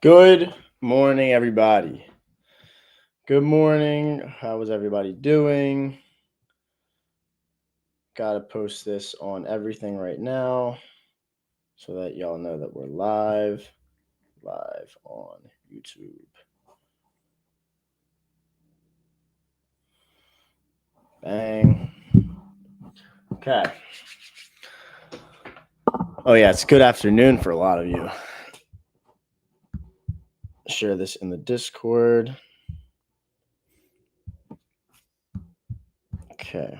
Good morning, everybody. Good morning. How is everybody doing? Gotta post this on everything right now so that y'all know that we're live on YouTube. Bang. Okay. Oh, yeah, it's good afternoon for a lot of you. Share this in the Discord. Okay.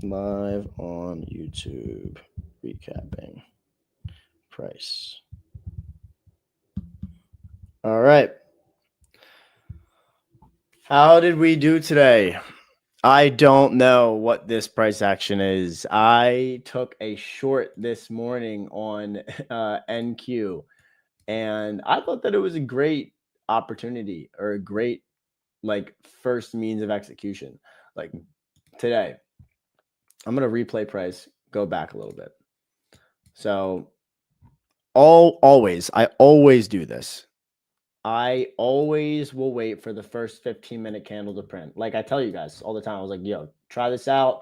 Live on YouTube. Recapping. Price. All right. How did we do today? I don't know what this price action is. I took a short this morning on NQ, and I thought that it was a great opportunity or a great first means of execution. Like today, I'm gonna replay price, go back a little bit. So I always do this. I always will wait for the first 15-minute candle to print. Like I tell you guys all the time, I was like, yo, try this out.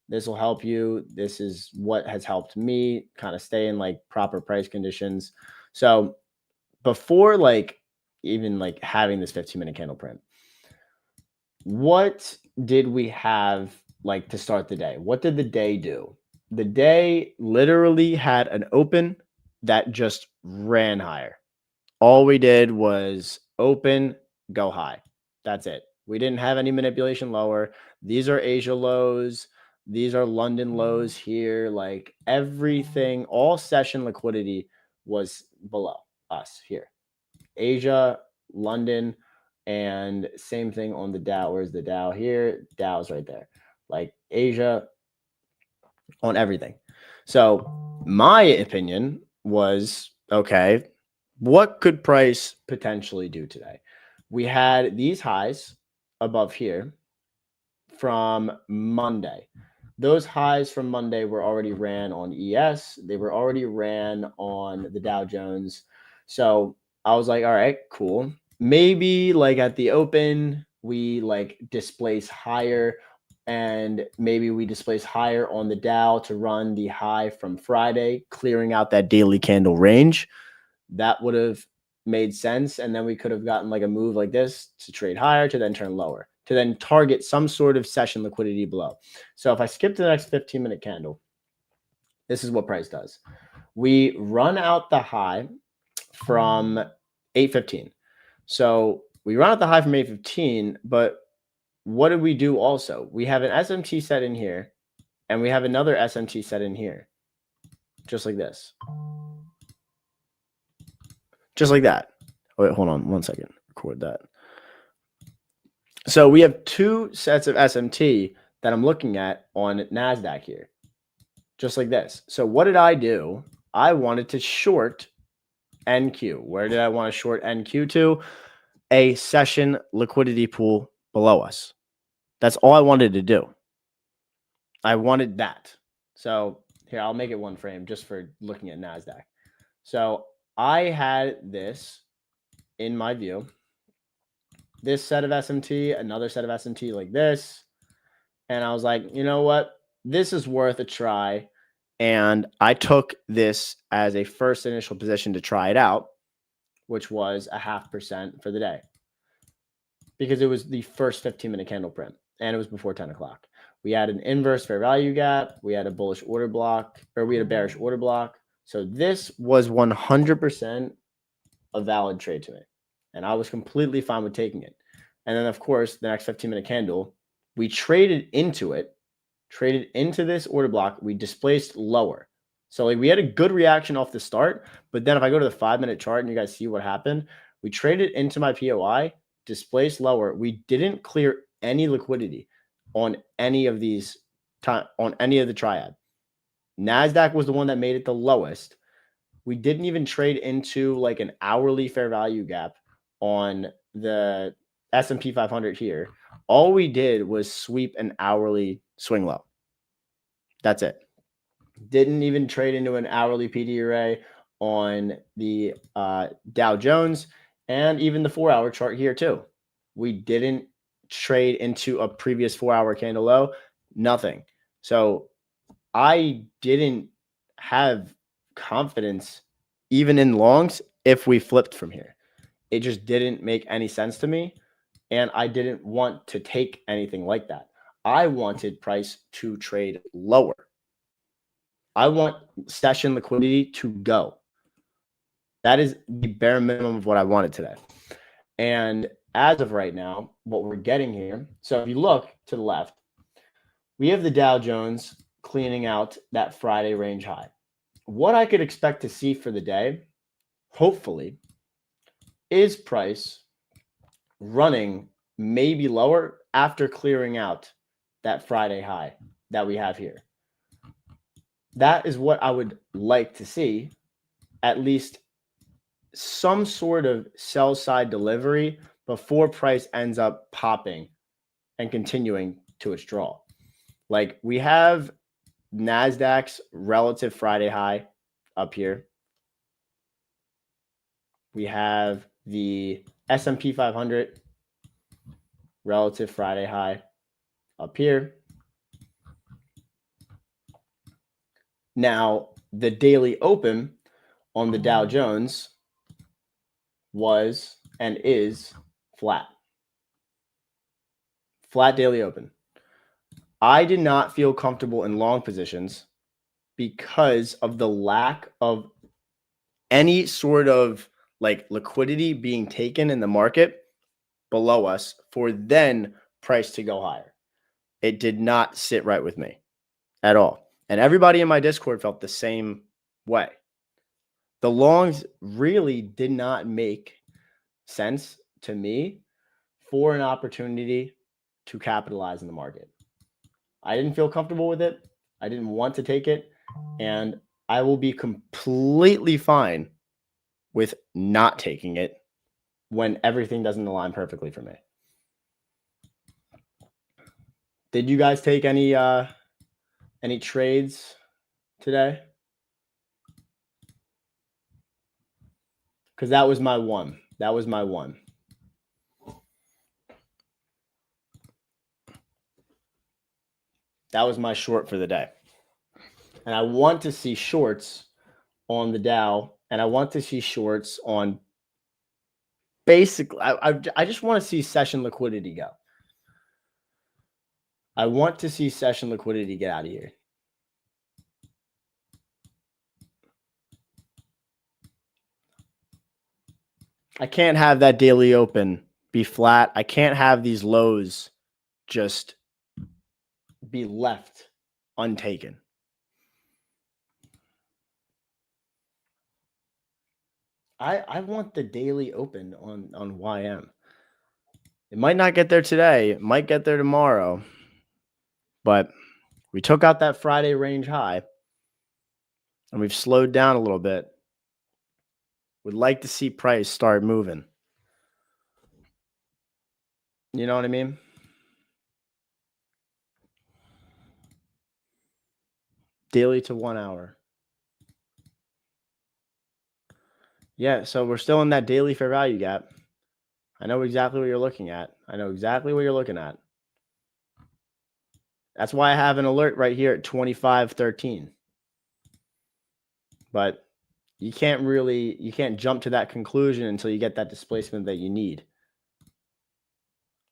This will help you. This is what has helped me kind of stay in proper price conditions. So before even having this 15-minute candle print, what did we have to start the day? What did the day do? The day literally had an open that just ran higher. All we did was open, go high. That's it. We didn't have any manipulation lower. These are Asia lows. These are London lows here. Like everything, all session liquidity was below us here. Asia, London, and same thing on the Dow. Where's the Dow here? Dow's right there. Like Asia on everything. So my opinion was, okay, what could price potentially do today? We had these highs above here from Monday. Those highs from Monday were already ran on ES. They were already ran on the Dow Jones. So I was like, all right, cool. Maybe at the open, we displace higher, and maybe we displace higher on the Dow to run the high from Friday, clearing out that daily candle range. That would have made sense. And then we could have gotten a move like this to trade higher, to then turn lower, to then target some sort of session liquidity below. So if I skip to the next 15-minute candle, this is what price does. We run out the high from 8:15. So we run out the high from 8:15, but what did we do also? We have an SMT set in here, and we have another SMT set in here, just like this. Just like that. Wait, hold on 1 second. Record that. So we have two sets of SMT that I'm looking at on NASDAQ here, just like this. So what did I do? I wanted to short NQ. Where did I want to short NQ to? A session liquidity pool below us. That's all I wanted to do. I wanted that. So here, I'll make it one frame just for looking at NASDAQ. So I had this in my view. This set of SMT, another set of SMT like this. And I was like, you know what? This is worth a try. And I took this as a first initial position to try it out, which was 0.5% for the day, because it was the first 15-minute candle print and it was before 10 o'clock. We had an inverse fair value gap. We had a bullish order block, or we had a bearish order block. So this was 100% a valid trade to me. And I was completely fine with taking it. And then, of course, the next 15-minute candle, we traded into it, traded into this order block. We displaced lower. So we had a good reaction off the start. But then if I go to the 5-minute chart and you guys see what happened, we traded into my POI, displaced lower. We didn't clear any liquidity on any of these, on any of the triad. NASDAQ was the one that made it the lowest. We didn't even trade into an hourly fair value gap on the S&P 500 here. All we did was sweep an hourly swing low. That's it. Didn't even trade into an hourly PD array. on the Dow Jones and even the 4-hour chart here too. We didn't trade into a previous 4-hour candle low, nothing. So I didn't have confidence even in longs if we flipped from here. It just didn't make any sense to me. And I didn't want to take anything like that. I wanted price to trade lower. I want session liquidity to go. That is the bare minimum of what I wanted today. And as of right now, what we're getting here, so if you look to the left, we have the Dow Jones cleaning out that Friday range high. What I could expect to see for the day, hopefully, is price running maybe lower after clearing out that Friday high that we have here. That is what I would like to see, at least some sort of sell side delivery before price ends up popping and continuing to its draw. Like we have NASDAQ's relative Friday high up here. We have the S&P 500 relative Friday high up here. Now, the daily open on the Dow Jones was and is flat. Flat daily open. I did not feel comfortable in long positions because of the lack of any sort of like liquidity being taken in the market below us for then price to go higher. It did not sit right with me at all. And everybody in my Discord felt the same way. The longs really did not make sense to me for an opportunity to capitalize in the market. I didn't feel comfortable with it. I didn't want to take it. And I will be completely fine with not taking it when everything doesn't align perfectly for me. Did you guys take any trades today? Because that was my one. That was my one. That was my short for the day. And I want to see shorts on the Dow, and I want to see shorts on basically, I just want to see session liquidity go. I want to see session liquidity get out of here. I can't have that daily open be flat. I can't have these lows just be left untaken. I want the daily open on YM. It might not get there today. It might get there tomorrow. But we took out that Friday range high and we've slowed down a little bit. Would like to see price start moving. You know what I mean? Daily to 1 hour. Yeah, so we're still in that daily fair value gap. I know exactly what you're looking at. That's why I have an alert right here at 25.13. But you can't jump to that conclusion until you get that displacement that you need.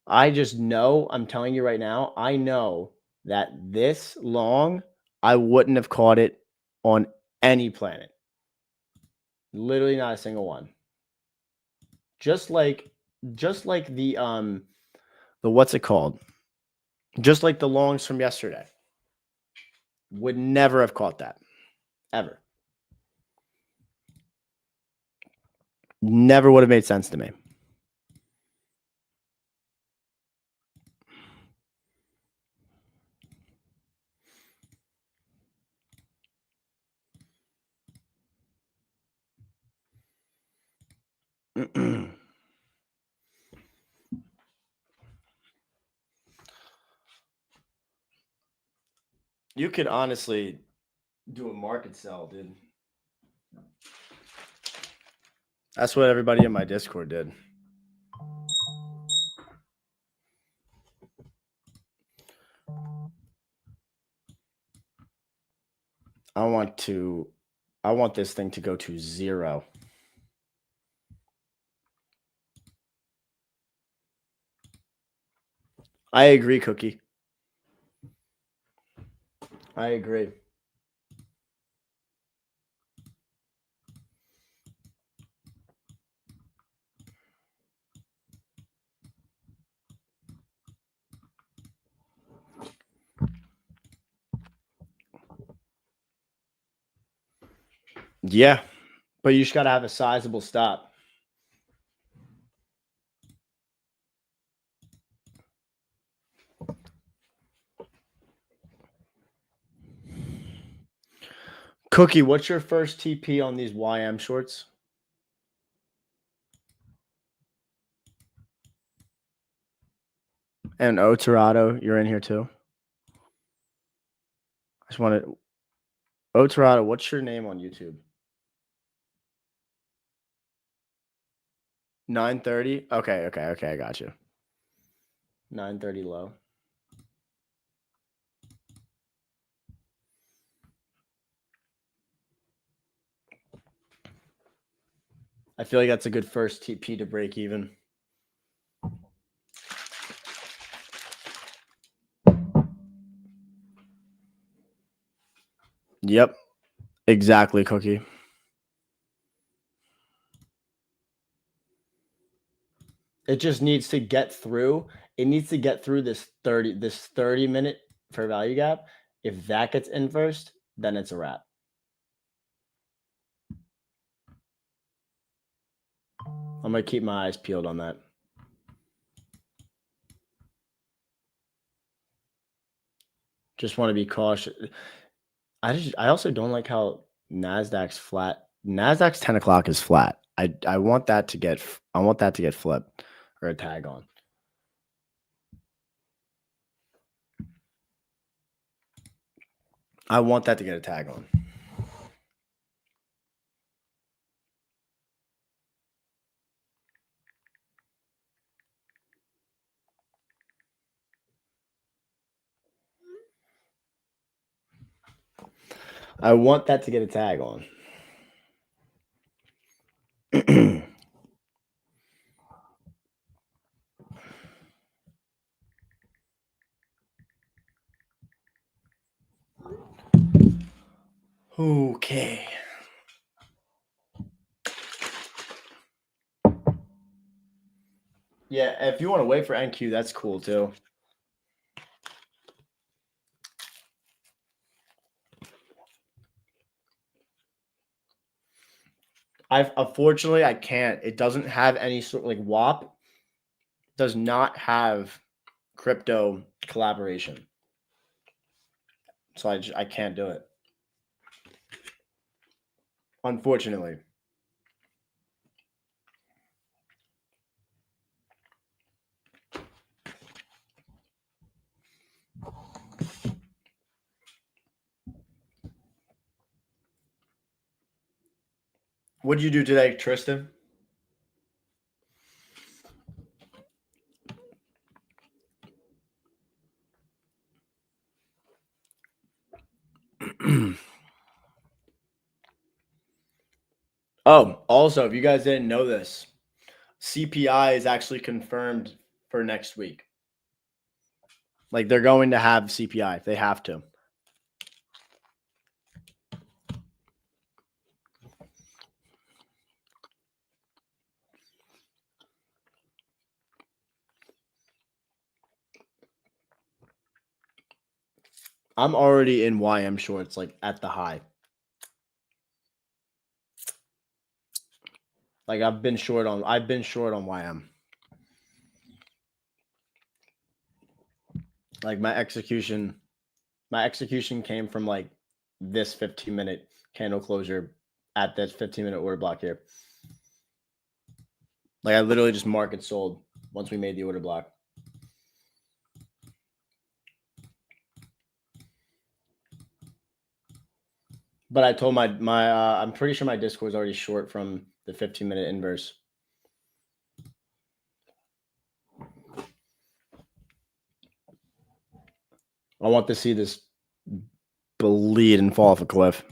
I just know, I'm telling you right now, I know that this long, I wouldn't have caught it on any planet. Literally not a single one. Just like the what's it called? Just like the longs from yesterday. Would never have caught that. Ever. Never would have made sense to me. You could honestly do a market sell, dude. That's what everybody in my Discord did. I want this thing to go to 0. I agree, Cookie. I agree. Yeah, but you just got to have a sizable stop. Cookie, what's your first TP on these YM shorts? And Otorado, you're in here too. I just wanted Otorado, what's your name on YouTube? 9:30. Okay, I got you. 9:30 low. I feel like that's a good first TP to break even. Yep, exactly, Cookie. It just needs to get through. It needs to get through this 30-minute fair value gap. If that gets in first, then it's a wrap. I'm gonna keep my eyes peeled on that. Just want to be cautious. I also don't like how Nasdaq's flat. Nasdaq's 10 o'clock is flat. I want that to get flipped or a tag on. I want that to get a tag on. I want that to get a tag on. Okay. Yeah, if you want to wait for NQ, that's cool too. Unfortunately I can't. It doesn't have any sort like WAP does not have crypto collaboration. So I can't do it. Unfortunately. What'd you do today, Tristan? Oh, also, if you guys didn't know this, CPI is actually confirmed for next week. Like they're going to have CPI. They have to. I'm already in YM shorts, like at the high. Like I've been short on YM. Like my execution came from like this 15-minute candle closure at this 15-minute order block here. Like I literally just market sold once we made the order block. But I told my I'm pretty sure my Discord's already short from the 15-minute inverse. I want to see this bleed and fall off a cliff.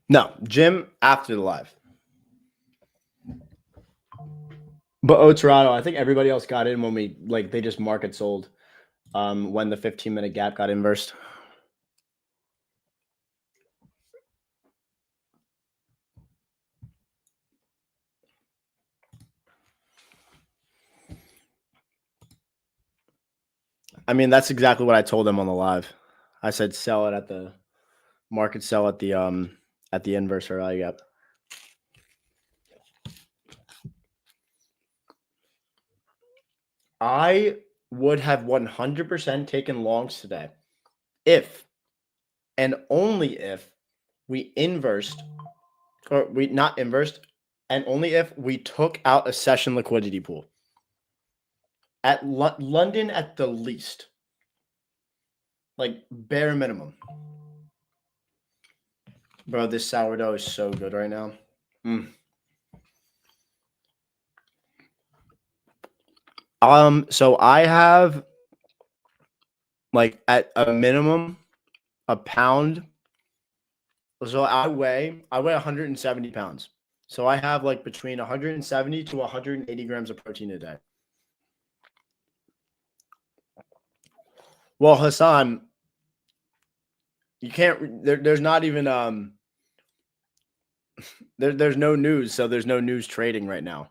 No, Jim after the live. But Toronto, I think everybody else got in when we they just market sold when the 15-minute gap got inversed. I mean, that's exactly what I told them on the live. I said sell it at the market, sell at the inverse or value gap. I would have 100% taken longs today if and only if we inversed, or we not inversed, and only if we took out a session liquidity pool at London at the least, like bare minimum. Bro, this sourdough is so good right now. So I have at a minimum a pound. So I weigh 170 pounds. So I have between 170 to 180 grams of protein a day. Well, Hassan, you can't. There's not even there's no news, so there's no news trading right now.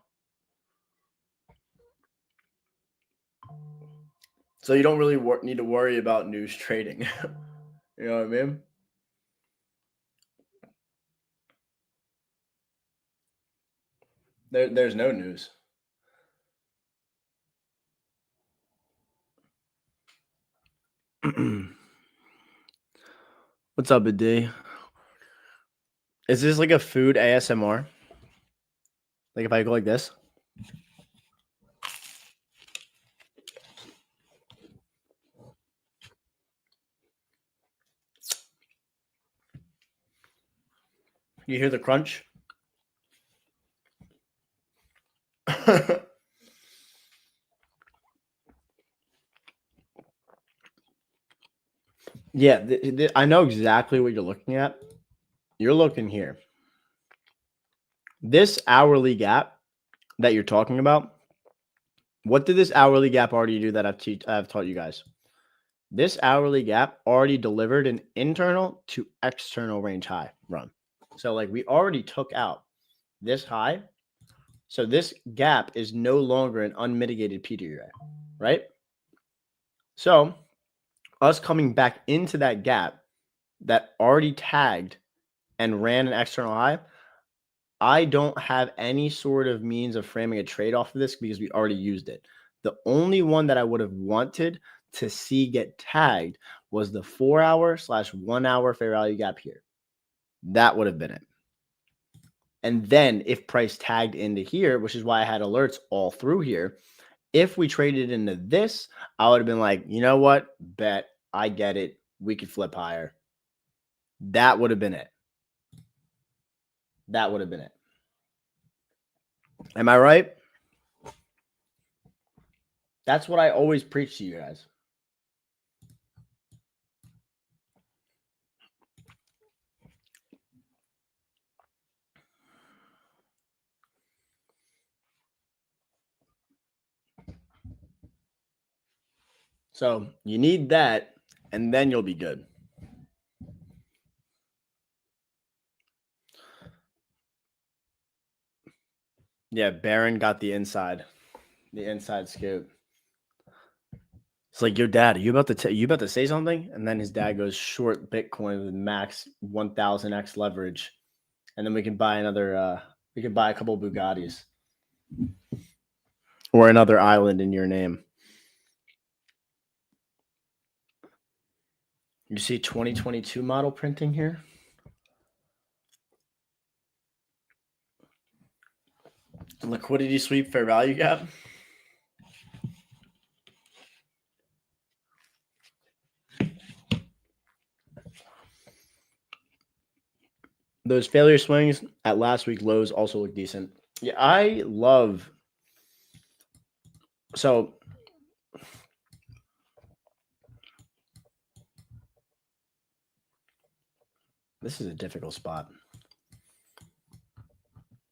So you don't really need to worry about news trading. You know what I mean? There's no news. What's up, Adi? Is this like a food ASMR? Like if I go like this? You hear the crunch? Yeah, I know exactly what you're looking at. You're looking here. This hourly gap that you're talking about, what did this hourly gap already do that I've taught you guys? This hourly gap already delivered an internal to external range high run. So we already took out this high. So this gap is no longer an unmitigated PDUA, right? So us coming back into that gap that already tagged and ran an external high, I don't have any sort of means of framing a trade off of this because we already used it. The only one that I would have wanted to see get tagged was the 4-hour/1 hour fair value gap here. That would have been it. And then if price tagged into here, which is why I had alerts all through here, if we traded into this, I would have been like, you know what? Bet, I get it. We could flip higher. That would have been it. That would have been it. Am I right? That's what I always preach to you guys. So you need that, and then you'll be good. Yeah, Baron got the inside scoop. It's like, yo, dad, are you about to say something? And then his dad goes short Bitcoin with max 1000x leverage, and then we can buy another. We could buy a couple Bugattis or another island in your name. You see 2022 model printing here? Liquidity sweep fair value gap. Those failure swings at last week lows also look decent. Yeah, I love. So this is a difficult spot.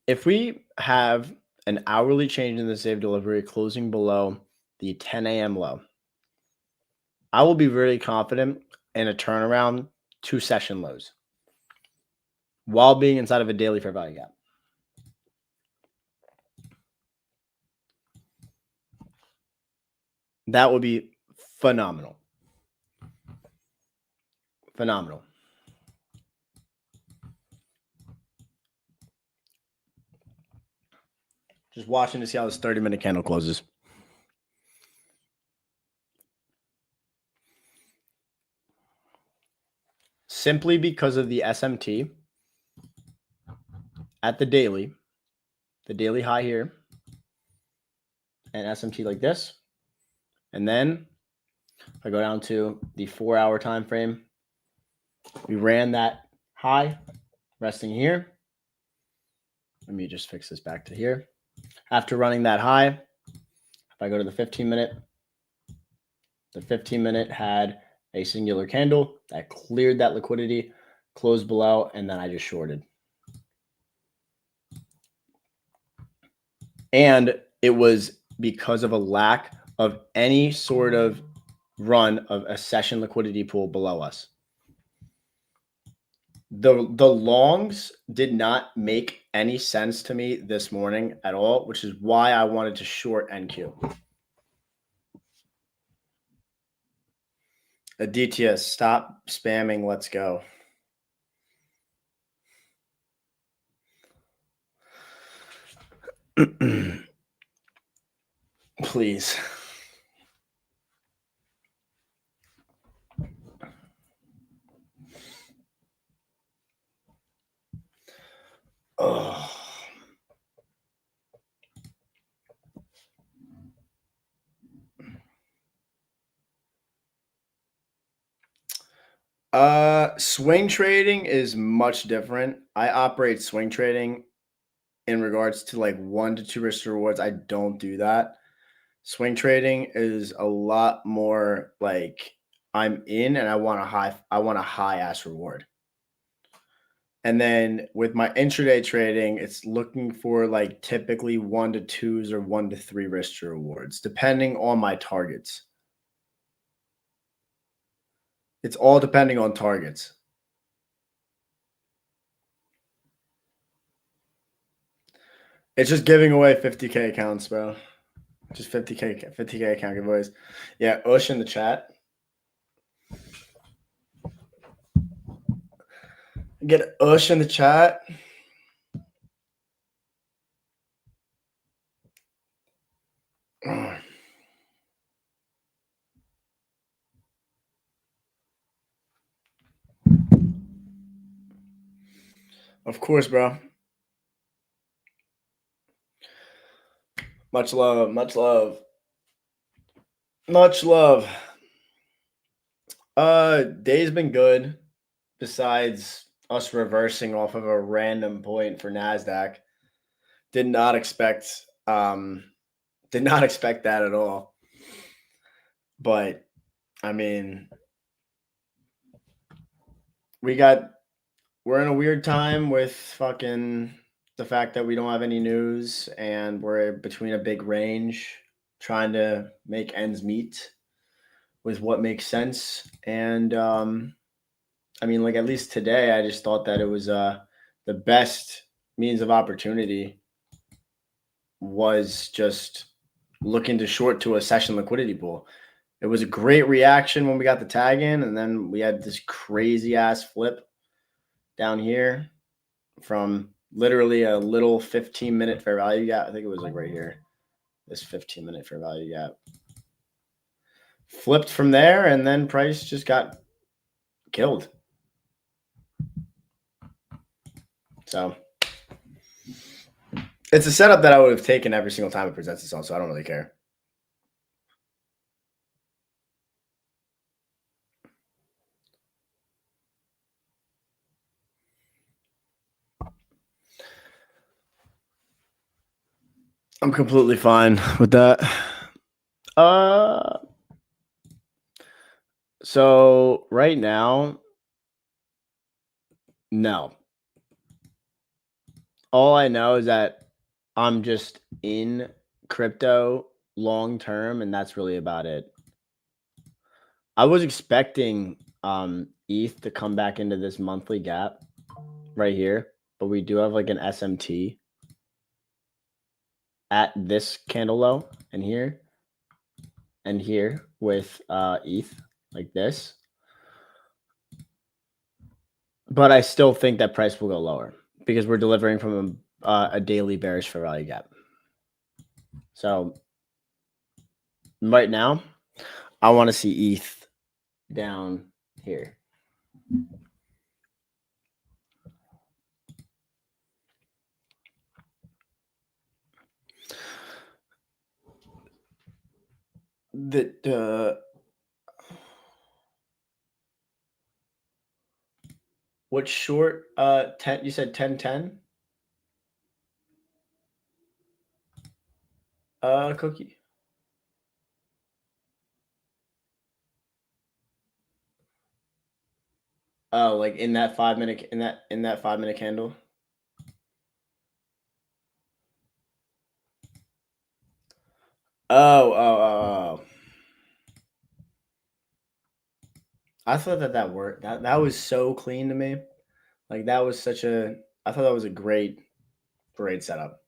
If we have an hourly change in the save delivery closing below the 10 a.m. low, I will be very confident in a turnaround to session lows while being inside of a daily fair value gap. That would be phenomenal. Phenomenal. Just watching to see how this 30-minute candle closes. Simply because of the SMT at the daily high here, and SMT like this. And then if I go down to the 4-hour time frame, we ran that high resting here. Let me just fix this back to here. After running that high, if I go to the 15-minute, the 15-minute had a singular candle that cleared that liquidity, closed below, and then I just shorted. And it was because of a lack of any sort of run of a session liquidity pool below us. The longs did not make any sense to me this morning at all, which is why I wanted to short NQ. Aditya, stop spamming. Let's go. Please. Oh. Swing trading is much different. I operate swing trading in regards to like 1 to 2 risk rewards. I don't do that. Swing trading is a lot more like I'm in and I want a high ass reward. And then with my intraday trading, it's looking for like typically 1 to 2s or 1 to 3 risk rewards, depending on my targets. It's all depending on targets. It's just giving away 50K accounts, bro. Just 50K account giveaways. Yeah, Ush in the chat. Get Ush in the chat. Of course, bro. Much love, much love. Much love. Day's been good. Besides us reversing off of a random point for NASDAQ. Did not expect that at all. But I mean, we're in a weird time with fucking the fact that we don't have any news and we're between a big range trying to make ends meet with what makes sense. And I mean, like at least today, I just thought that it was the best means of opportunity was just looking to short to a session liquidity pool. It was a great reaction when we got the tag in, and then we had this crazy ass flip down here from literally a little 15-minute fair value gap. I think it was like right here, this 15-minute fair value gap. Flipped from there, and then price just got killed. So it's a setup that I would have taken every single time it presents itself, so I don't really care. I'm completely fine with that. So right now, no. All I know is that I'm just in crypto long term, and that's really about it. I was expecting ETH to come back into this monthly gap right here, but we do have like an SMT at this candle low and here with ETH like this. But I still think that price will go lower because we're delivering from a daily bearish fair value gap. So right now, I want to see ETH down here. What short? 10. You said 10-10. Cookie. Oh, like in that 5 minute in that 5 minute candle. Oh. I thought that worked. That was so clean to me. Like that was such a. I thought that was a great setup.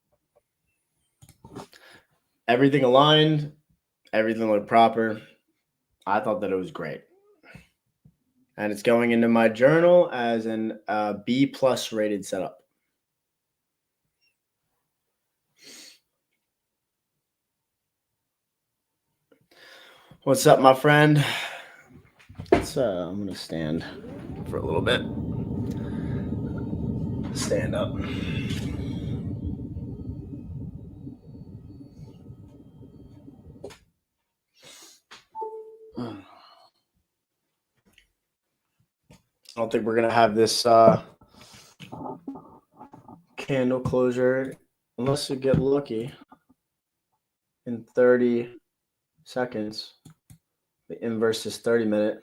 Everything aligned. Everything looked proper. I thought that it was great. And it's going into my journal as an B+ rated setup. What's up, my friend? I'm gonna stand for a little bit. Stand up. I don't think we're gonna have this candle closure unless we get lucky in 30 seconds. The inverse is 30-minute.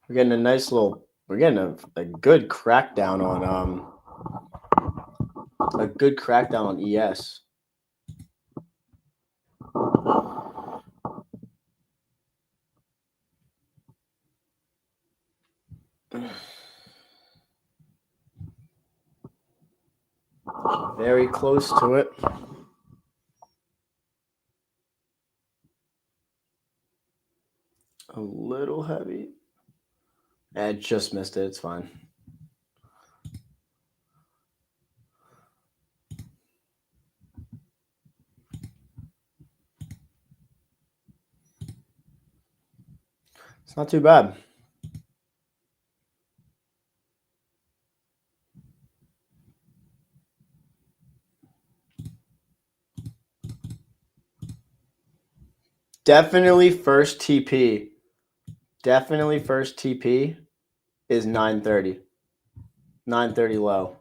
We're getting a nice little. We're getting a good crackdown on ES. Very close to it. A little heavy. I just missed it. It's fine. It's not too bad. Definitely first TP. Definitely first TP is 930. 930 low.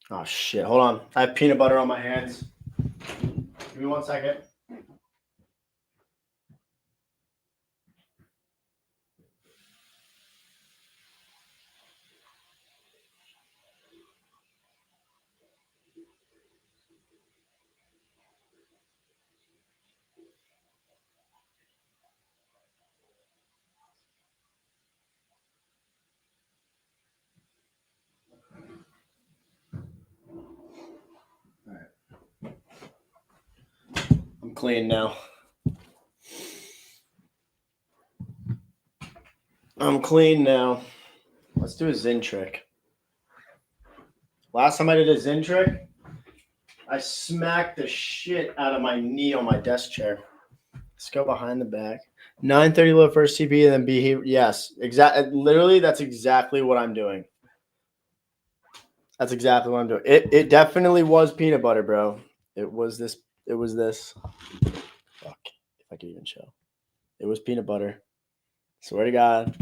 Oh shit! Hold on. I have peanut butter on my hands. Give me 1 second. I'm clean now. I'm clean now. Let's do a Zen trick. Last time I did a Zen trick, I smacked the shit out of my knee on my desk chair. Let's go behind the back. 930 low first TP and then be here. Yes, exactly. Literally, that's exactly what I'm doing. That's exactly what I'm doing. It definitely was peanut butter, bro. It was this. It was this. Fuck. If I could even show. It was peanut butter. Swear to God.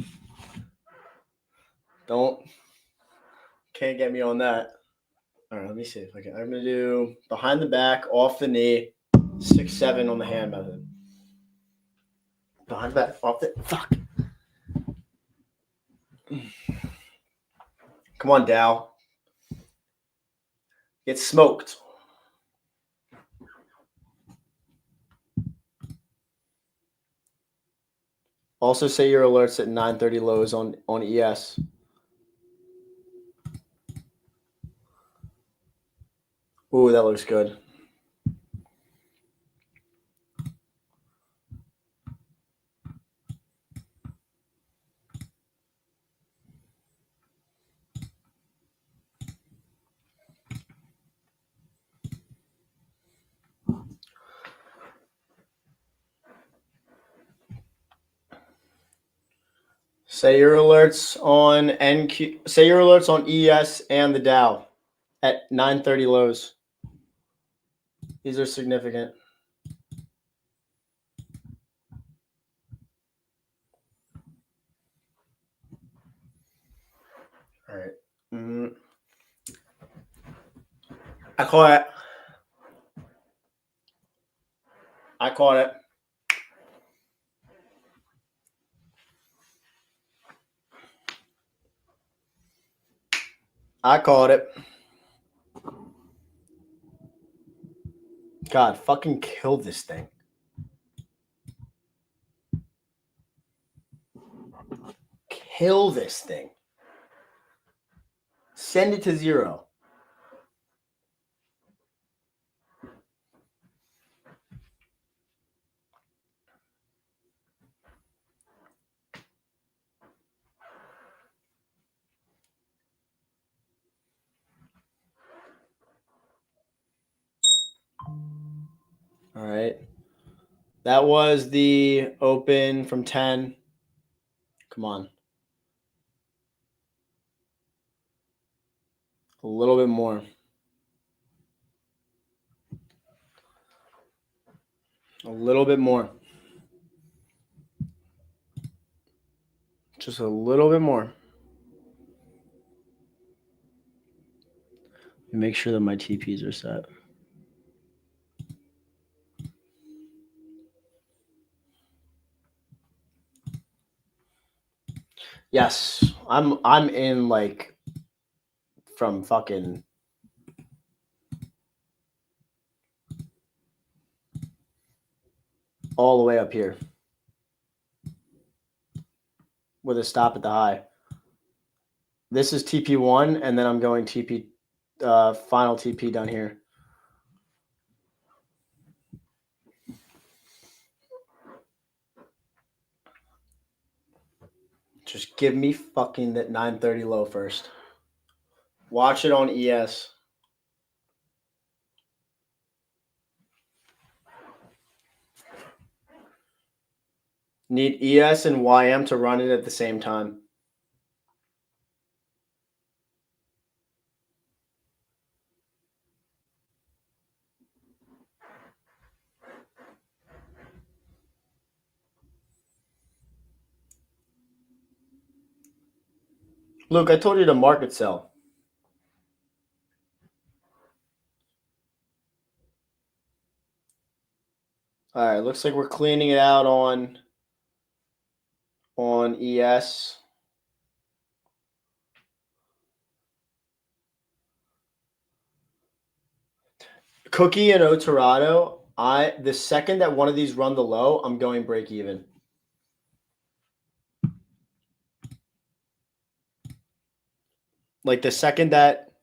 Can't get me on that. All right, let me see if I can. I'm gonna do behind the back, off the knee, 6-7 on the hand method. Behind the back, off the fuck. Come on, Dow. Get smoked. Also say your alerts at 930 lows on ES. Ooh, that looks good. Say your alerts on NQ. Say your alerts on ES and the Dow at 930 lows. These are significant. All right. I caught it. I caught it. I caught it. God, fucking kill this thing. Kill this thing. Send it to 0. All right. That was the open from 10. Come on. A little bit more. A little bit more. Just a little bit more. Make sure that my TPs are set. Yes, I'm in like from fucking all the way up here with a stop at the high. This is TP1, and then I'm going TP, final TP down here. Just give me fucking that 930 low first. Watch it on ES. Need ES and YM to run it at the same time. Luke, I told you to market sell. All right, looks like we're cleaning it out on ES. Cookie and Otorado, the second that one of these run the low, I'm going break even. Like the second that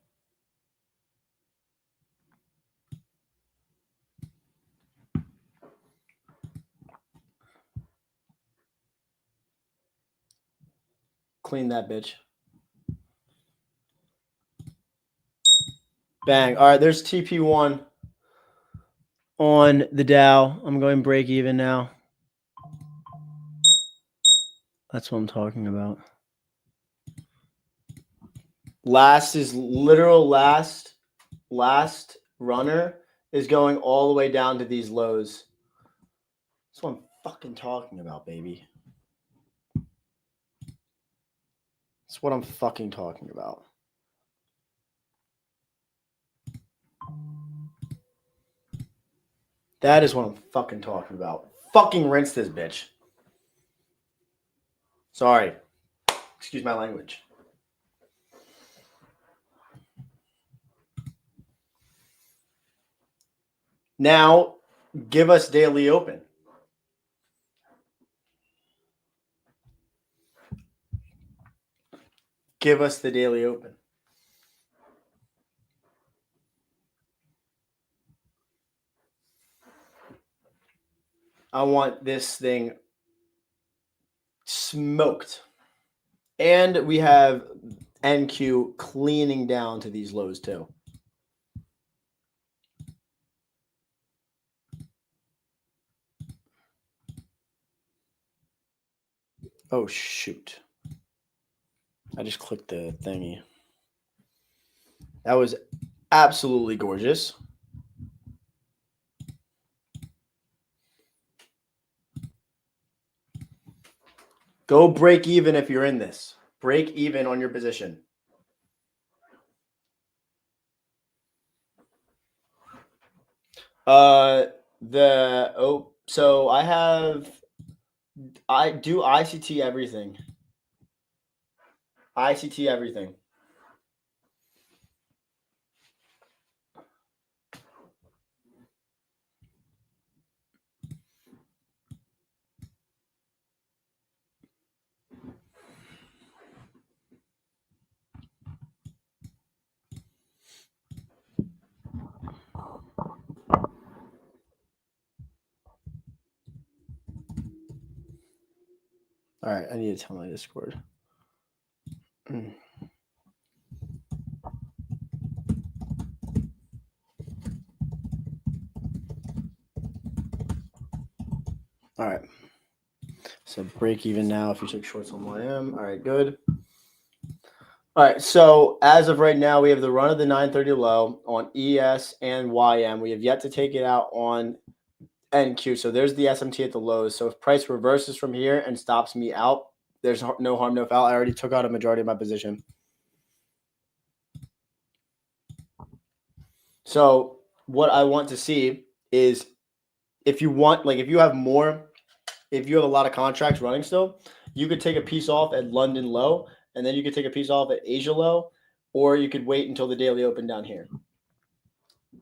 clean that bitch. Bang. All right, there's TP1 on the Dow. I'm going break even now. That's what I'm talking about. Last is literal last runner is going all the way down to these lows. That's what I'm fucking talking about, baby. That's what I'm fucking talking about. That is what I'm fucking talking about. Fucking rinse this bitch. Sorry. Excuse my language. Now, give us daily open. Give us the daily open. I want this thing smoked. And we have NQ cleaning down to these lows too. Oh, shoot. I just clicked the thingy. That was absolutely gorgeous. Go break even if you're in this. Break even on your position. So I do ICT everything. ICT everything. All right, I need to tell my Discord. All right. So break even now if you took shorts on YM. All right, good. All right, so as of right now, we have the run of the 930 low on ES and YM. We have yet to take it out on NQ. So there's the SMT at the lows. So if price reverses from here and stops me out, there's no harm, no foul. I already took out a majority of my position. So what I want to see is if you want, like if you have a lot of contracts running still, you could take a piece off at London low, and then you could take a piece off at Asia low, or you could wait until the daily open down here.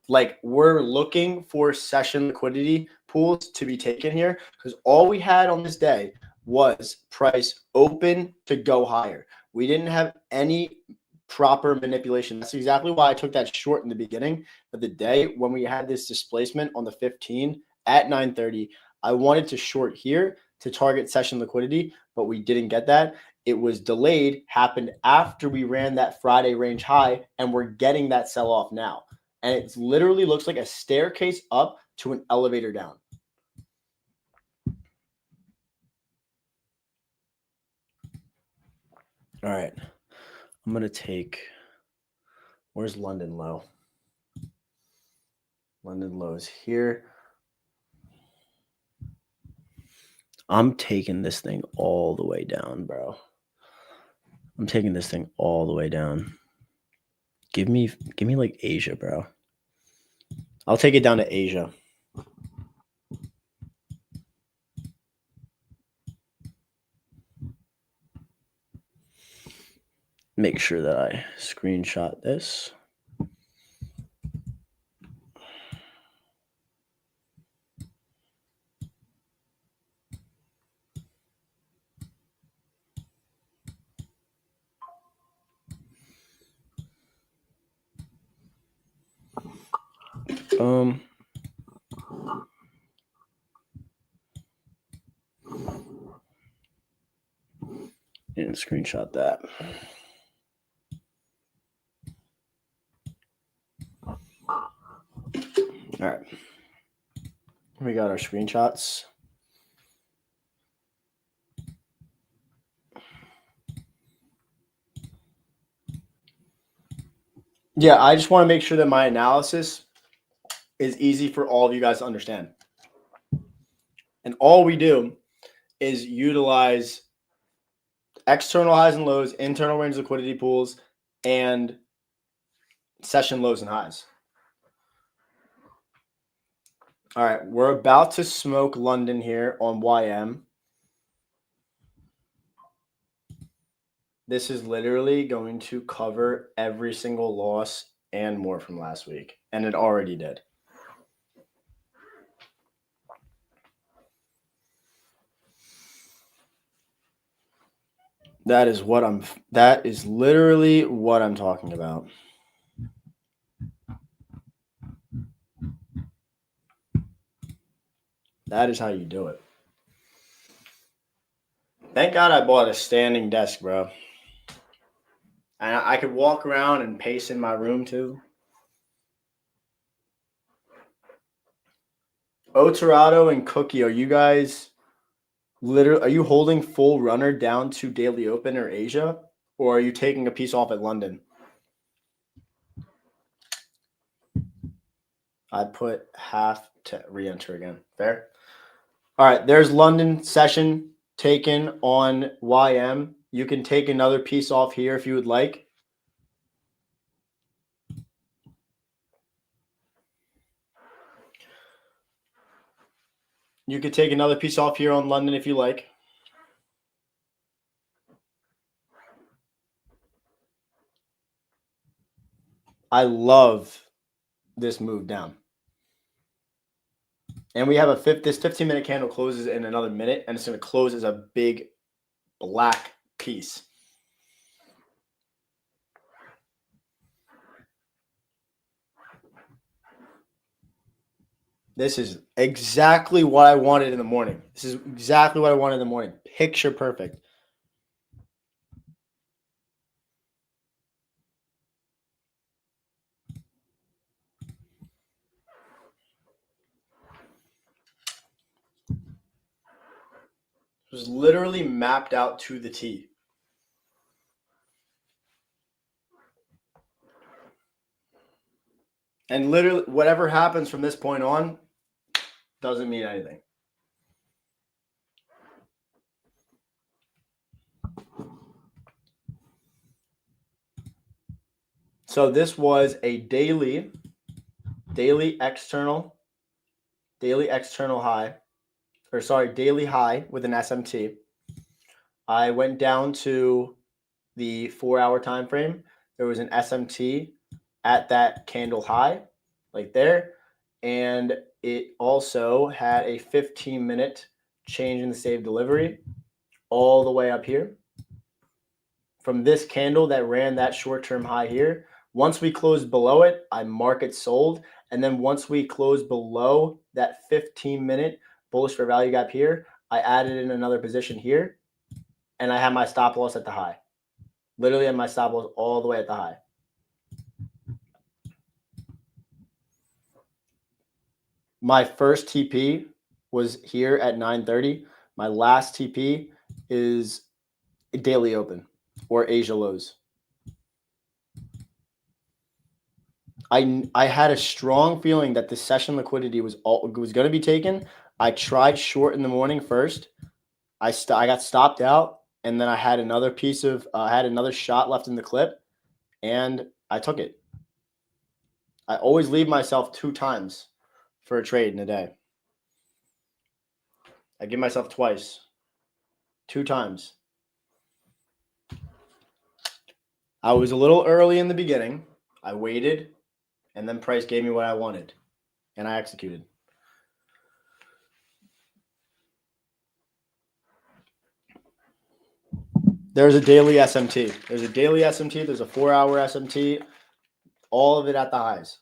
Like we're looking for session liquidity pools to be taken here because all we had on this day was price open to go higher. We didn't have any proper manipulation. That's exactly why I took that short in the beginning of the day when we had this displacement on the 15 at 930. I wanted to short here to target session liquidity, but we didn't get that. It was delayed, happened after we ran that Friday range high, and we're getting that sell off now. And it literally looks like a staircase up to an elevator down. All right. I'm going to take, where's London low? London low is here. I'm taking this thing all the way down, bro. I'm taking this thing all the way down. Give me like Asia, bro. I'll take it down to Asia. Make sure that I screenshot this. And screenshot that. We got our screenshots. Yeah, I just want to make sure that my analysis is easy for all of you guys to understand. And all we do is utilize external highs and lows, internal range liquidity pools, and session lows and highs. All right, we're about to smoke London here on YM. This is literally going to cover every single loss and more from last week, and it already did. That is literally what I'm talking about. That is how you do it. Thank God I bought a standing desk, bro. And I could walk around and pace in my room too. Otorado and Cookie, are you guys are you holding full runner down to Daily Open or Asia? Or are you taking a piece off at London? I put half to re-enter again. Fair? All right, there's London session taken on YM. You can take another piece off here if you would like. You could take another piece off here on London if you like. I love this move down. And we have this 15-minute candle closes in another minute, and it's going to close as a big black piece. This is exactly what I wanted in the morning. Picture perfect. It was literally mapped out to the T. And literally, whatever happens from this point on doesn't mean anything. So this was a daily external high, daily high with an SMT. I went down to the 4-hour time frame. There was an SMT at that candle high, like there, and it also had a 15-minute change in the state of delivery all the way up here. From this candle that ran that short-term high here, once we closed below it, I market sold. And then once we closed below that 15-minute bullish for value gap here, I added in another position here, and I had my stop loss at the high. Literally had my stop loss all the way at the high. My first TP was here at 9:30. My last TP is Daily Open or Asia lows. I had a strong feeling that the session liquidity was going to be taken. I tried short in the morning first. I got stopped out, and then I had another shot left in the clip, and I took it. I always leave myself 2 times for a trade in a day. I give myself twice, 2 times. I was a little early in the beginning. I waited, and then price gave me what I wanted, and I executed. There's a daily SMT. There's a 4-hour SMT, all of it at the highs.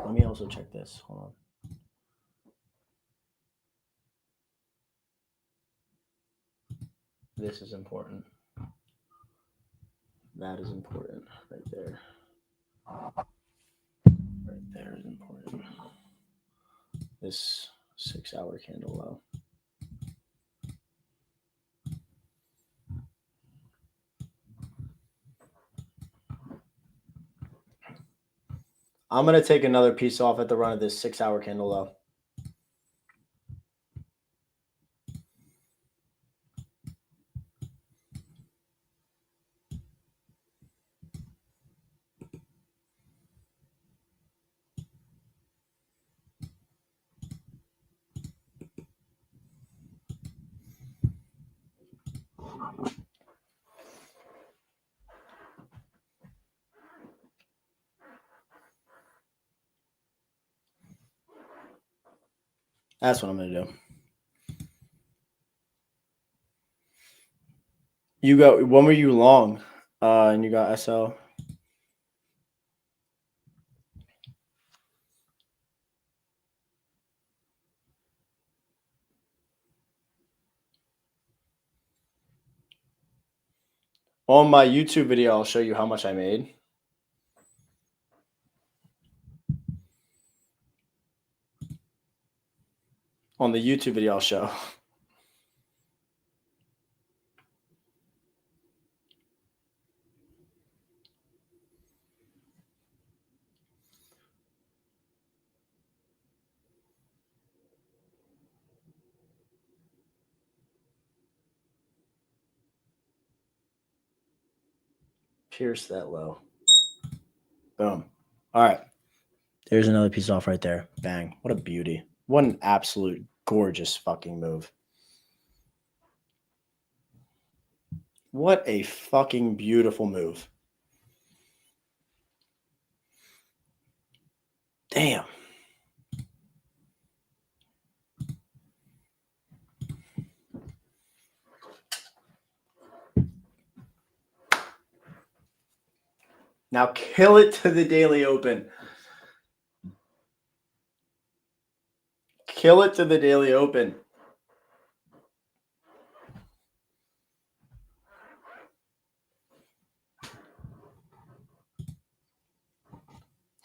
Let me also check this. Hold on. This is important. That is important right there. Right there is important. this 6-hour candle low. I'm going to take another piece off at the run of this 6-hour candle low. That's what I'm going to do. You got, when were you long? And you got SL? On my YouTube video, I'll show you how much I made. On the YouTube video, I'll show. Pierce that low. Boom. All right. There's another piece off right there. Bang. What a beauty. What an absolute gorgeous fucking move. What a fucking beautiful move. Damn. Now kill it to the daily open. Kill it to the daily open.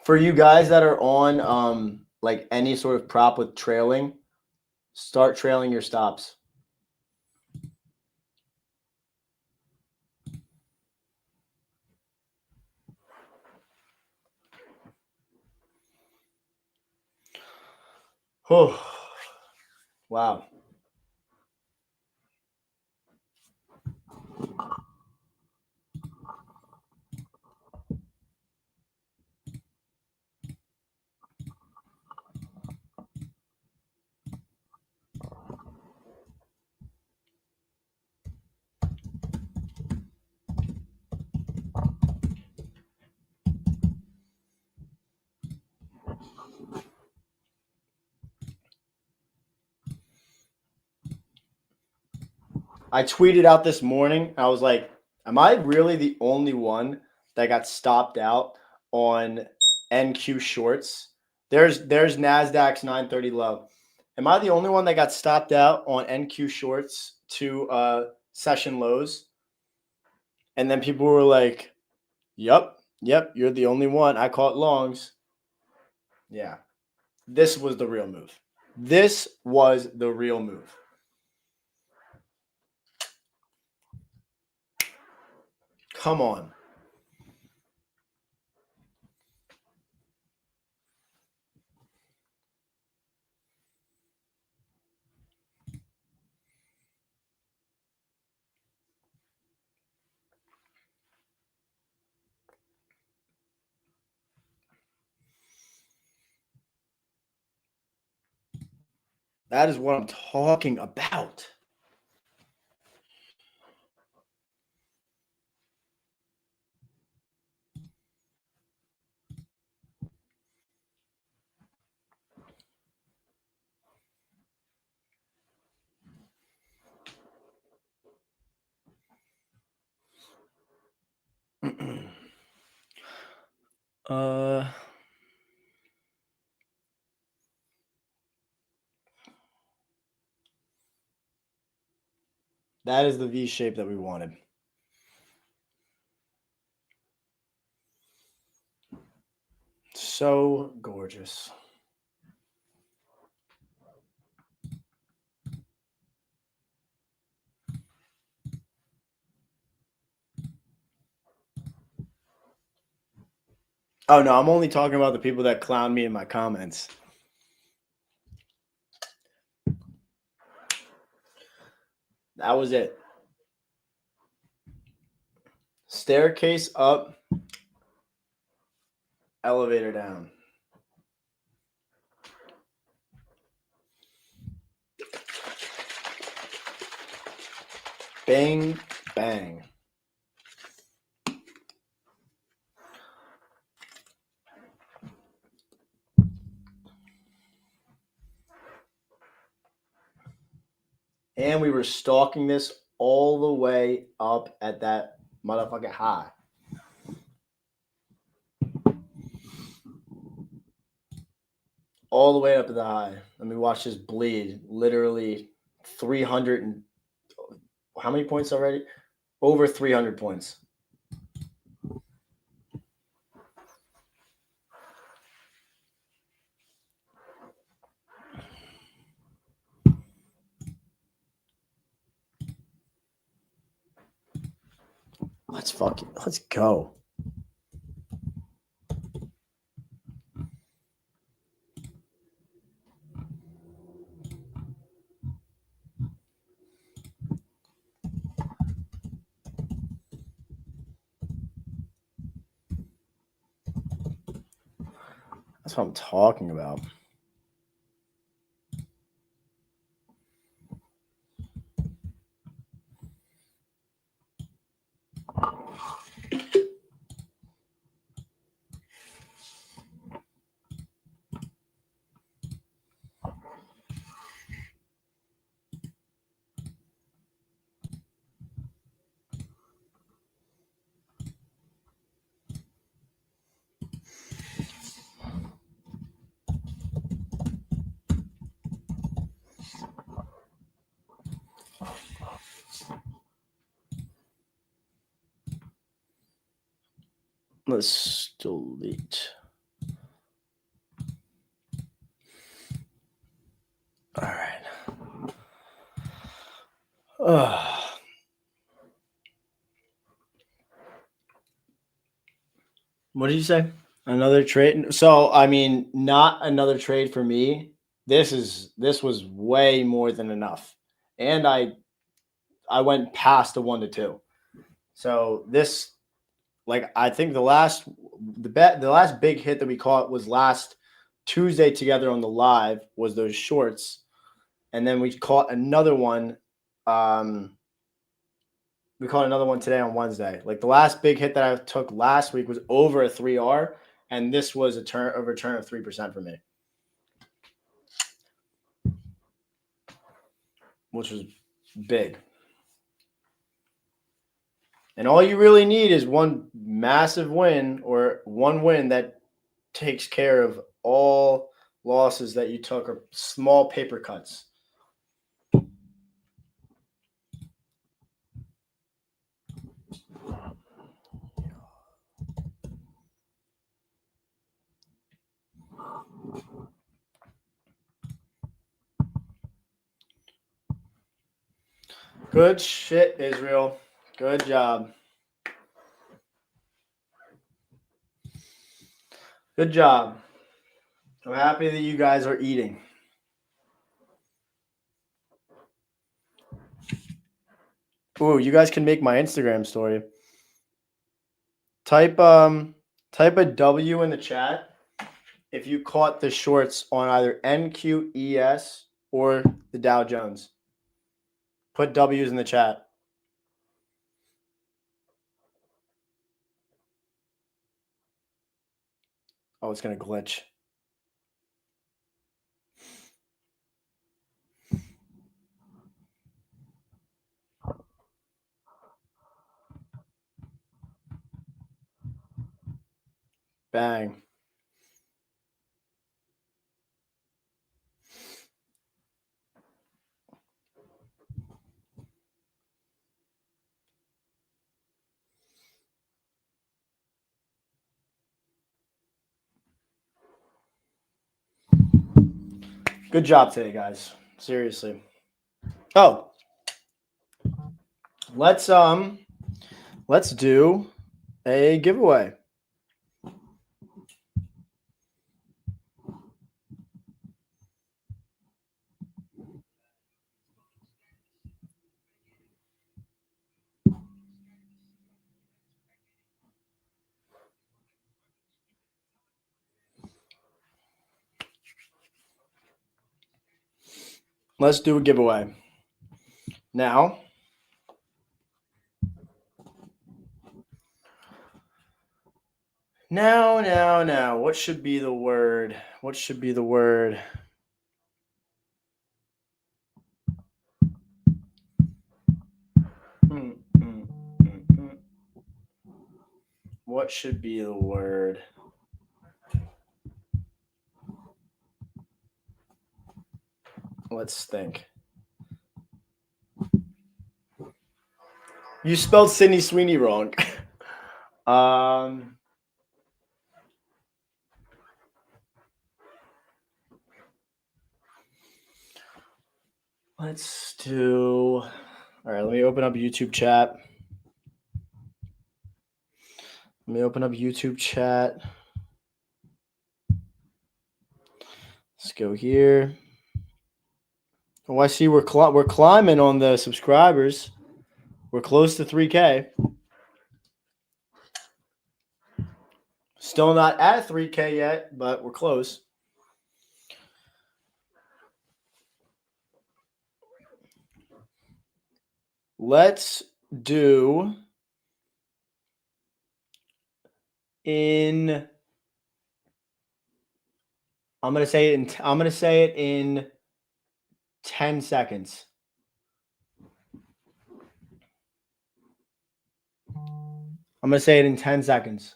For you guys that are on like any sort of prop with trailing, start trailing your stops. Oh, wow. I tweeted out this morning. I was like, am I really the only one that got stopped out on NQ shorts? There's NASDAQ's 930 low. Am I the only one that got stopped out on NQ shorts to session lows? And then people were like, yep, you're the only one. I caught longs. Yeah. This was the real move. This was the real move. Come on. That is what I'm talking about. That is the V shape that we wanted. So gorgeous. Oh no, I'm only talking about the people that clown me in my comments. That was it. Staircase up, elevator down. Bang, bang. And we were stalking this all the way up at that motherfucking high. All the way up at the high. Let me watch this bleed. Literally 300 and how many points already? Over 300 points. Let's go. That's what I'm talking about. Let's delete. All right. What did you say? Another trade? So, I mean, not another trade for me. This was way more than enough. And I went past the 1-2. So, this like I think the last big hit that we caught was last Tuesday together on the live was those shorts. And then we caught another one we caught another one today on Wednesday. Like the last big hit that I took last week was over a 3R, and this was a return of 3% for me, which was big. And all you really need is one massive win or one win that takes care of all losses that you took or small paper cuts. Good shit, Israel. Good job. Good job. I'm happy that you guys are eating. Ooh, you guys can make my Instagram story. Type a W in the chat if you caught the shorts on either NQES or the Dow Jones. Put W's in the chat. Oh, it's going to glitch. Bang. Good job today, guys. Seriously. Oh. Let's do a giveaway. Let's do a giveaway. Now, what should be the word? What should be the word? What should be the word? Let's think. You spelled Sydney Sweeney wrong. Let's do. All right, let me open up YouTube chat. Let's go here. Oh, I see we're climbing on the subscribers. We're close to 3K. Still not at 3K yet, but we're close. Let's do in. I'm gonna say it in 10 seconds. I'm gonna say it in 10 seconds.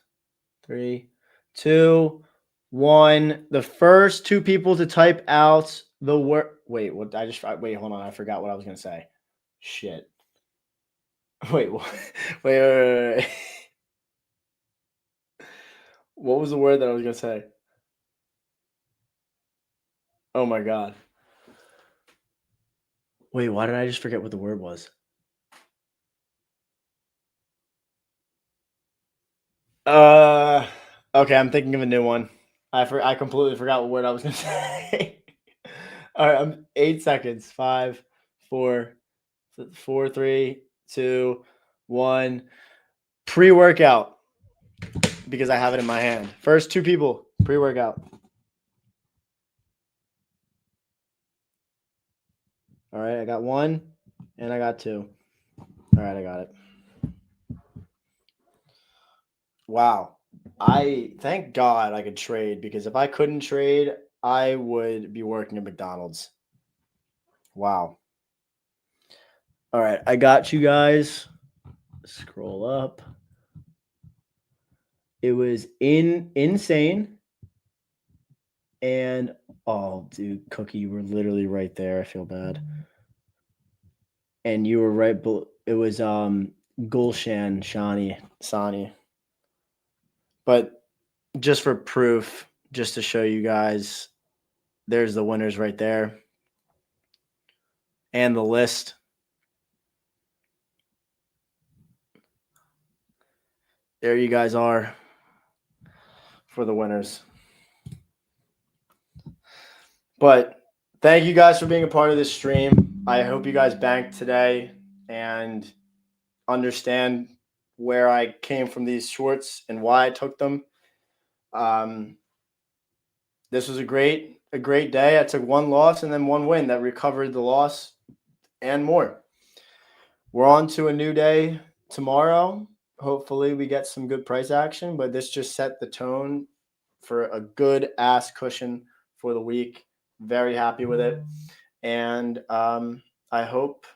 3, 2, 1. The first two people to type out the word. Wait, what? Wait. Hold on. I forgot what I was gonna say. Shit. Wait. Wait. What was the word that I was gonna say? Oh my god. Wait. Why did I just forget what the word was? Okay. I'm thinking of a new one. I completely forgot what word I was gonna say. All right. I'm 8 seconds. 5, 4, 3, 2, 1. Pre-workout. Because I have it in my hand. First two people, pre-workout. All right, I got 1 and I got 2. All right, I got it. Wow. I thank God I could trade, because if I couldn't trade, I would be working at McDonald's. Wow. All right, I got you guys. Scroll up. It was insane. And oh, dude, Cookie, you were literally right there. I feel bad. And you were right. It was Gulshan Sani. But just for proof, just to show you guys, there's the winners right there. And the list. There you guys are for the winners. But thank you guys for being a part of this stream. I hope you guys banked today and understand where I came from these shorts and why I took them. This was a great day. I took 1 loss and then 1 win that recovered the loss and more. We're on to a new day tomorrow. Hopefully we get some good price action, but this just set the tone for a good ass cushion for the week. Very happy with it. And I hope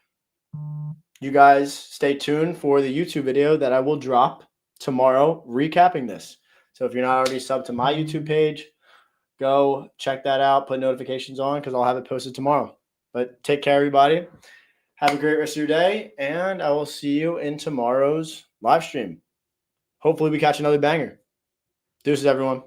you guys stay tuned for the YouTube video that I will drop tomorrow recapping this. So if you're not already subbed to my YouTube page, go check that out, put notifications on, because I'll have it posted tomorrow. But take care, everybody. Have a great rest of your day, and I will see you in tomorrow's live stream. Hopefully we catch another banger. Deuces, everyone.